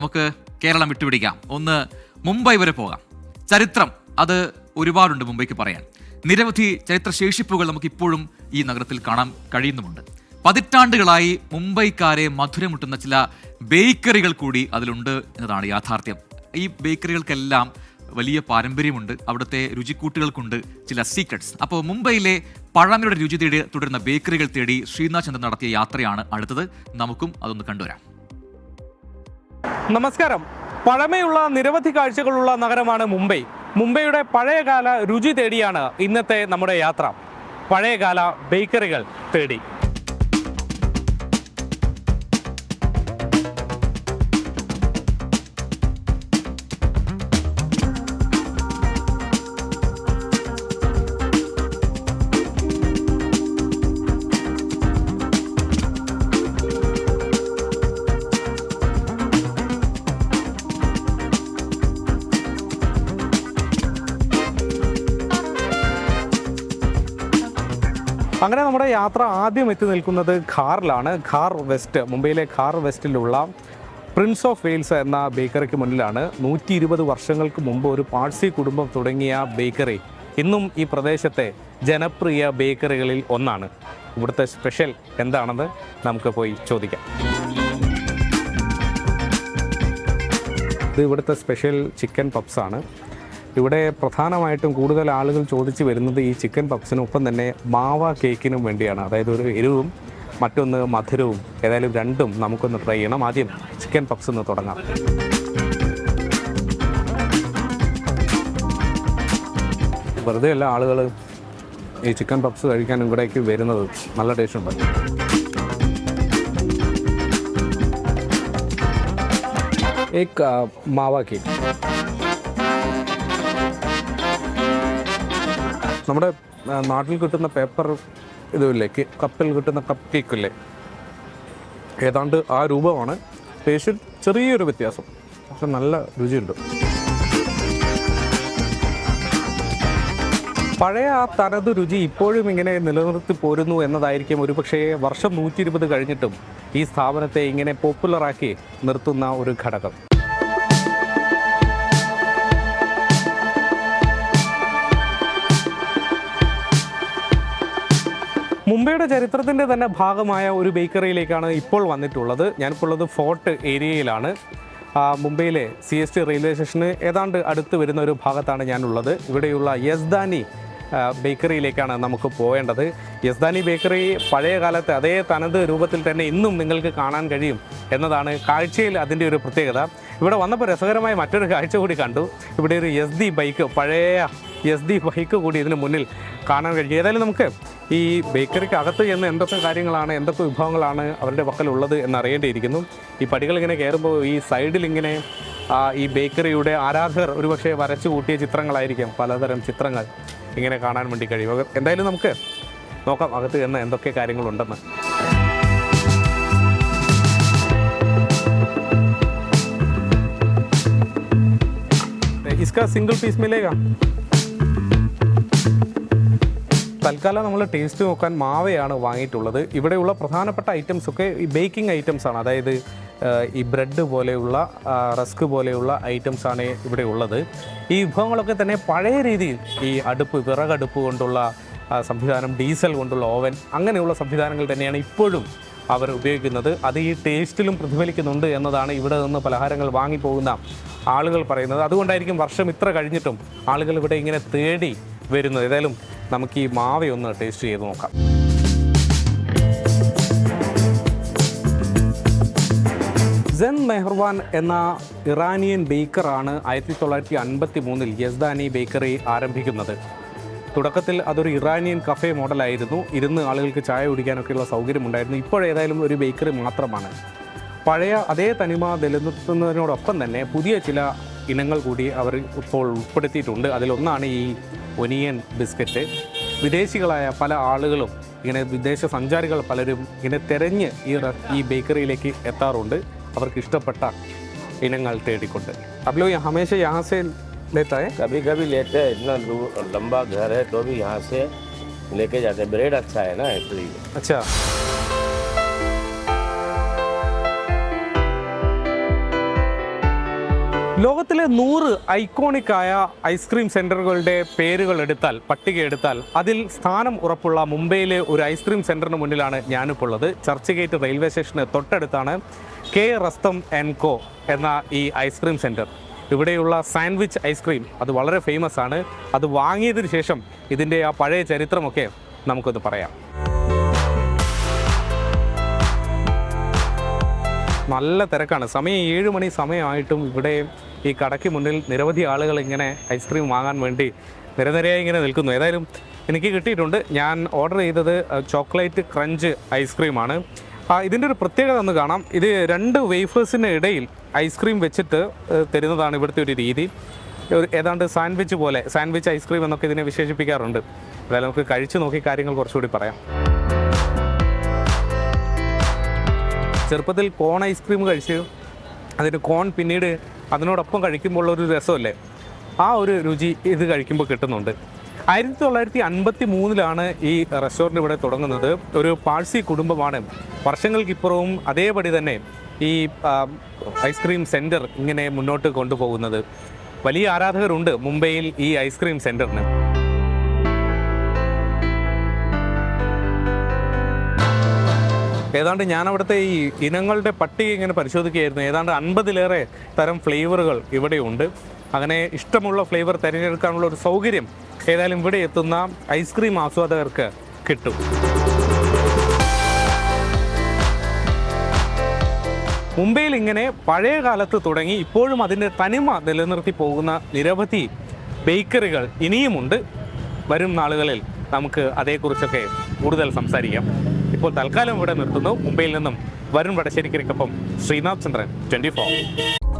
നമുക്ക് കേരളം വിട്ടുപിടിക്കാം. ഒന്ന് മുംബൈ വരെ പോകാം. ചരിത്രം അത് ഒരുപാടുണ്ട് മുംബൈക്ക് പറയാൻ. നിരവധി ചരിത്ര ശേഷിപ്പുകൾ നമുക്ക് ഇപ്പോഴും ഈ നഗരത്തിൽ കാണാൻ കഴിയുന്നുമുണ്ട്. പതിറ്റാണ്ടുകളായി മുംബൈക്കാരെ മധുരമുട്ടുന്ന ചില ബേക്കറികൾ കൂടി അതിലുണ്ട് എന്നതാണ് യാഥാർത്ഥ്യം. ഈ ബേക്കറികൾക്കെല്ലാം വലിയ പാരമ്പര്യമുണ്ട്. അവിടുത്തെ രുചിക്കൂട്ടുകൾക്കുണ്ട് ചില സീക്രട്സ്. അപ്പോൾ മുംബൈയിലെ പഴമയുടെ രുചി തേടി തുടരുന്ന ബേക്കറികൾ തേടി ശ്രീനാഥ് ചന്ദ്രൻ നടത്തിയ യാത്രയാണ് അടുത്തത്. നമുക്കും അതൊന്ന് കണ്ടുവരാം. നമസ്കാരം. പഴമയുള്ള നിരവധി കാഴ്ചകളുള്ള നഗരമാണ് മുംബൈ. മുംബൈയുടെ പഴയകാല രുചി തേടിയാണ് ഇന്നത്തെ നമ്മുടെ യാത്ര. പഴയകാല ബേക്കറികൾ തേടി. അങ്ങനെ നമ്മുടെ യാത്ര ആദ്യം എത്തി നിൽക്കുന്നത് ഖാറിലാണ്. ഖാർ വെസ്റ്റ്, മുംബൈയിലെ ഖാർ വെസ്റ്റിലുള്ള പ്രിൻസ് ഓഫ് വെയിൽസ് എന്ന ബേക്കറിക്ക് മുന്നിലാണ്. 120 വർഷങ്ങൾക്ക് മുമ്പ് ഒരു പാഴ്സി കുടുംബം തുടങ്ങിയ ബേക്കറി ഇന്നും ഈ പ്രദേശത്തെ ജനപ്രിയ ബേക്കറികളിൽ ഒന്നാണ്. ഇവിടുത്തെ സ്പെഷ്യൽ എന്താണെന്ന് നമുക്ക് പോയി ചോദിക്കാം. ഇത് ഇവിടുത്തെ സ്പെഷ്യൽ ചിക്കൻ പപ്സാണ്. ഇവിടെ പ്രധാനമായിട്ടും കൂടുതൽ ആളുകൾ ചോദിച്ചു വരുന്നത് ഈ ചിക്കൻ പപ്സിനൊപ്പം തന്നെ മാവ കേക്കിനും വേണ്ടിയാണ്. അതായത് ഒരു എരിവും മറ്റൊന്ന് മധുരവും. ഏതായാലും രണ്ടും നമുക്കൊന്ന് ട്രൈ ചെയ്യണം. ആദ്യം ചിക്കൻ പപ്സ് ഒന്ന് തുടങ്ങാം. വെറുതെ അല്ല ആളുകൾ ഈ ചിക്കൻ പപ്സ് കഴിക്കാൻ ഇവിടേക്ക് വരുന്നത്. നല്ല ടേസ്റ്റ് ഉണ്ട്. एक മാവ കേക്ക്. നമ്മുടെ നാട്ടിൽ കിട്ടുന്ന പേപ്പർ ഇതുമില്ലേ, കപ്പിൽ കിട്ടുന്ന കപ്പ് കേക്കില്ലേ, ഏതാണ്ട് ആ രൂപമാണ്. ടേസ്റ്റിൽ ചെറിയൊരു വ്യത്യാസം, പക്ഷെ നല്ല രുചിയുണ്ട്. പഴയ ആ തനത് രുചി ഇപ്പോഴും ഇങ്ങനെ നിലനിർത്തി പോരുന്നു എന്നതായിരിക്കും ഒരുപക്ഷേ വർഷം 120 കഴിഞ്ഞിട്ടും ഈ സ്ഥാപനത്തെ ഇങ്ങനെ പോപ്പുലറാക്കി നിർത്തുന്ന ഒരു ഘടകം. മുംബൈയുടെ ചരിത്രത്തിൻ്റെ തന്നെ ഭാഗമായ ഒരു ബേക്കറിയിലേക്കാണ് ഇപ്പോൾ വന്നിട്ടുള്ളത്. ഞാനിപ്പോൾ ഉള്ളത് ഫോർട്ട് ഏരിയയിലാണ്. മുംബൈയിലെ CST റെയിൽവേ സ്റ്റേഷന് ഏതാണ്ട് അടുത്ത് വരുന്ന ഒരു ഭാഗത്താണ് ഞാനുള്ളത്. ഇവിടെയുള്ള യസ്ദാനി ബേക്കറിയിലേക്കാണ് നമുക്ക് പോകേണ്ടത്. യസ്ദാനി ബേക്കറി പഴയ കാലത്തെ അതേ തനത് രൂപത്തിൽ തന്നെ ഇന്നും നിങ്ങൾക്ക് കാണാൻ കഴിയും എന്നതാണ് കാഴ്ചയിൽ അതിൻ്റെ ഒരു പ്രത്യേകത. ഇവിടെ വന്നപ്പോൾ രസകരമായ മറ്റൊരു കാഴ്ച കൂടി കണ്ടു. ഇവിടെ ഒരു SD ബൈക്ക്, പഴയ SD ബൈക്ക് കൂടി ഇതിന് മുന്നിൽ കാണാൻ കഴിയും. ഏതായാലും നമുക്ക് ഈ ബേക്കറിക്ക് അകത്ത് ചെന്ന് എന്തൊക്കെ കാര്യങ്ങളാണ്, എന്തൊക്കെ വിഭവങ്ങളാണ് അവരുടെ പക്കലുള്ളത് എന്നറിയേണ്ടിയിരിക്കുന്നു. ഈ പടികൾ ഇങ്ങനെ കയറുമ്പോൾ ഈ സൈഡിൽ ഇങ്ങനെ ഈ ബേക്കറിയുടെ ആരാധകർ ഒരുപക്ഷെ വരച്ചു കൂട്ടിയ ചിത്രങ്ങളായിരിക്കാം, പലതരം ചിത്രങ്ങൾ ഇങ്ങനെ കാണാൻ വേണ്ടി കഴിയും. എന്തായാലും നമുക്ക് നോക്കാം അകത്ത് ചെന്ന് എന്തൊക്കെ കാര്യങ്ങളുണ്ടെന്ന്. इसका सिंगल पीस मिलेगा? തൽക്കാലം നമ്മൾ ടേസ്റ്റ് നോക്കാൻ മാവയാണ് വാങ്ങിയിട്ടുള്ളത്. ഇവിടെയുള്ള പ്രധാനപ്പെട്ട ഐറ്റംസൊക്കെ ഈ ബേക്കിംഗ് ഐറ്റംസാണ്. അതായത് ഈ ബ്രെഡ് പോലെയുള്ള, റസ്ക് പോലെയുള്ള ഐറ്റംസാണ് ഇവിടെ ഉള്ളത്. ഈ വിഭവങ്ങളൊക്കെ തന്നെ പഴയ രീതിയിൽ ഈ അടുപ്പ്, വിറകടുപ്പ് കൊണ്ടുള്ള സംവിധാനം, ഡീസൽ കൊണ്ടുള്ള ഓവൻ, അങ്ങനെയുള്ള സംവിധാനങ്ങൾ തന്നെയാണ് ഇപ്പോഴും അവർ ഉപയോഗിക്കുന്നത്. അത് ഈ ടേസ്റ്റിലും പ്രതിഫലിക്കുന്നുണ്ട് എന്നതാണ് ഇവിടെ നിന്ന് പലഹാരങ്ങൾ വാങ്ങിപ്പോകുന്ന ആളുകൾ പറയുന്നത്. അതുകൊണ്ടായിരിക്കും വർഷം ഇത്ര കഴിഞ്ഞിട്ടും ആളുകൾ ഇവിടെ ഇങ്ങനെ തേടി വരുന്നത്. ഏതായാലും നമുക്ക് ഈ മാവയൊന്ന് ടേസ്റ്റ് ചെയ്ത് നോക്കാം. സെൻ മെഹർവാൻ എന്ന ഇറാനിയൻ ബേക്കറാണ് 1953 യസ്ദാനി ബേക്കറി ആരംഭിക്കുന്നത്. തുടക്കത്തിൽ അതൊരു ഇറാനിയൻ കഫേ മോഡലായിരുന്നു. ഇരുന്ന് ആളുകൾക്ക് ചായ കുടിക്കാനൊക്കെയുള്ള സൗകര്യമുണ്ടായിരുന്നു. ഇപ്പോഴേതായാലും ഒരു ബേക്കറി മാത്രമാണ്. പഴയ അതേ തനിമ നിലനിർത്തുന്നതിനോടൊപ്പം തന്നെ പുതിയ ചില ഇനങ്ങൾ കൂടി അവർ ഇപ്പോൾ ഉൾപ്പെടുത്തിയിട്ടുണ്ട്. അതിലൊന്നാണ് ഈ ഒനിയൻ ബിസ്ക്കറ്റ്. വിദേശികളായ പല ആളുകളും, ഇങ്ങനെ വിദേശ സഞ്ചാരികൾ പലരും ഇങ്ങനെ തിരഞ്ഞ് ഈ ബേക്കറിയിലേക്ക് എത്താറുണ്ട്, അവർക്ക് ഇഷ്ടപ്പെട്ട ഇനങ്ങൾ തേടിക്കൊണ്ട്. അപ്പോൾ ഹമേശ യഹാസെ लेता है? कभी कभी लेते हैं, इतना लंबा घर है तो भी यहाँ से लेके जाते हैं. ब्रेड अच्छा है ना इसलिए. अच्छा, ലോകത്തിലെ 100 ഐക്കോണിക്കായ ഐസ്ക്രീം സെൻറ്ററുകളുടെ പേരുകൾ എടുത്താൽ, പട്ടിക എടുത്താൽ അതിൽ സ്ഥാനം ഉറപ്പുള്ള മുംബൈയിലെ ഒരു ഐസ്ക്രീം സെൻറ്ററിന് മുന്നിലാണ് ഞാനിപ്പോൾ ഉള്ളത്. ചർച്ച് ഗേറ്റ് റെയിൽവേ സ്റ്റേഷന് തൊട്ടടുത്താണ് കെ റസ്തം ആൻഡ് കോ എന്ന ഈ ഐസ്ക്രീം സെൻറ്റർ. ഇവിടെയുള്ള സാൻഡ്വിച്ച് ഐസ്ക്രീം അത് വളരെ ഫേമസ് ആണ്. അത് വാങ്ങിയതിന് ശേഷം ഇതിൻ്റെ ആ പഴയ ചരിത്രമൊക്കെ നമുക്കൊന്ന് പറയാം. നല്ല തിരക്കാണ്. സമയം 7 മണി സമയമായിട്ടും ഇവിടെ ഈ കടയ്ക്ക് മുന്നിൽ നിരവധി ആളുകൾ ഇങ്ങനെ ഐസ്ക്രീം വാങ്ങാൻ വേണ്ടി നിരനിരയായി ഇങ്ങനെ നിൽക്കുന്നു. ഏതായാലും എനിക്ക് കിട്ടിയിട്ടുണ്ട്. ഞാൻ ഓർഡർ ചെയ്തത് ചോക്ലേറ്റ് ക്രഞ്ച് ഐസ്ക്രീമാണ്. ഇതിൻ്റെ ഒരു പ്രത്യേകത ഒന്ന് കാണാം. ഇത് 2 വേഫേഴ്സിന് ഇടയിൽ ഐസ്ക്രീം വെച്ചിട്ട് തരുന്നതാണ് ഇവിടുത്തെ ഒരു രീതി. ഏതാണ്ട് സാൻഡ്വിച്ച് പോലെ, സാൻഡ്വിച്ച് ഐസ്ക്രീം എന്നൊക്കെ ഇതിനെ വിശേഷിപ്പിക്കാറുണ്ട്. അതായത് നമുക്ക് കഴിച്ചു നോക്കി കാര്യങ്ങൾ കുറച്ചുകൂടി പറയാം. ചെറുപ്പത്തിൽ കോൺ ഐസ്ക്രീം കഴിച്ച് അതിന് കോൺ പിന്നീട് അതിനോടൊപ്പം കഴിക്കുമ്പോൾ ഒരു രസമല്ലേ, ആ ഒരു രുചി ഇത് കഴിക്കുമ്പോൾ കിട്ടുന്നുണ്ട്. 1953 ഈ റെസ്റ്റോറൻറ്റ് ഇവിടെ തുടങ്ങുന്നത്. ഒരു പാഴ്സി കുടുംബമാണ് വർഷങ്ങൾക്കിപ്പുറവും അതേപടി തന്നെ ഈ ഐസ്ക്രീം സെൻറ്റർ ഇങ്ങനെ മുന്നോട്ട് കൊണ്ടുപോകുന്നത്. വലിയ ആരാധകരുണ്ട് മുംബൈയിൽ ഈ ഐസ്ക്രീം സെൻറ്ററിന്. ഏതാണ്ട് ഞാൻ അവിടുത്തെ ഈ ഇനങ്ങളുടെ പട്ടിക ഇങ്ങനെ പരിശോധിക്കുകയായിരുന്നു. ഏതാണ്ട് 50-ലേറെ തരം ഫ്ലേവറുകൾ ഇവിടെയുണ്ട്. അങ്ങനെ ഇഷ്ടമുള്ള ഫ്ലേവർ തിരഞ്ഞെടുക്കാനുള്ള ഒരു സൗകര്യം ഏതായാലും ഇവിടെ എത്തുന്ന ഐസ്ക്രീം ആസ്വാദകർക്ക് കിട്ടും. മുംബൈയിൽ ഇങ്ങനെ പഴയ കാലത്ത് തുടങ്ങി ഇപ്പോഴും അതിൻ്റെ തനിമ നിലനിർത്തി പോകുന്ന നിരവധി ബേക്കറികൾ ഇനിയുമുണ്ട്. വരും നാളുകളിൽ നമുക്ക് അതേക്കുറിച്ചൊക്കെ കൂടുതൽ സംസാരിക്കാം. ഇപ്പോൾ തൽക്കാലം ഇവിടെ നിർത്തുന്നു. മുംബൈയിൽ നിന്നും വരുൺ വടശ്ശേരിക്കൊപ്പം ശ്രീനാഥ് ചന്ദ്രൻ, 24.